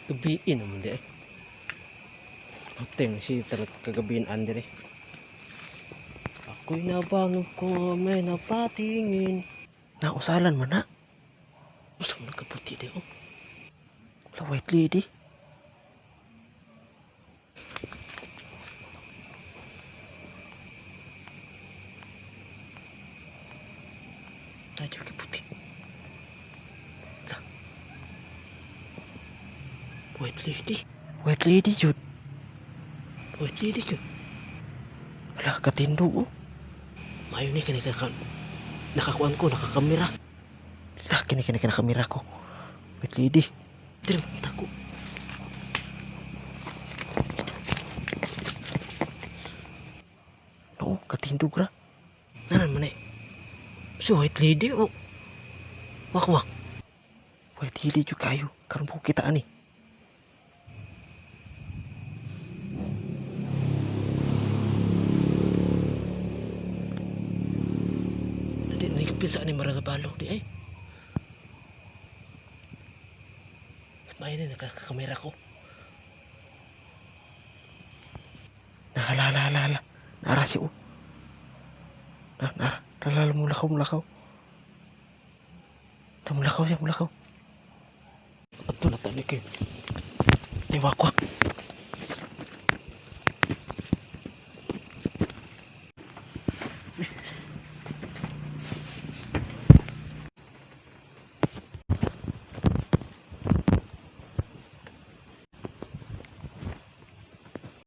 Gabiin naman di ay. Mateng si talat kagabiin andre. Ako'y nabangon ko may napatingin. Nausalan man na. Usa man kaputi di oh. Wala white lady. Aja kaputi. Lah. White lady. White lady jud. White lady jud. Wala katindo oh. Mayo ni kani nakakuan ko nakakamera. Lah kini kamera ko. White lady. Trim tako. No, katindog ra. Nanan man eh. Si white lady oh. Wak. White lady jud kayo. Karon po kita ani. Hindi kapinsa ni maragabalo di ay. May na nakakamera ko. Nahala. Nara si o. Nara. Nalala mulakaw. Mulakaw siya. Ato na tani kayo. Ni wakwak.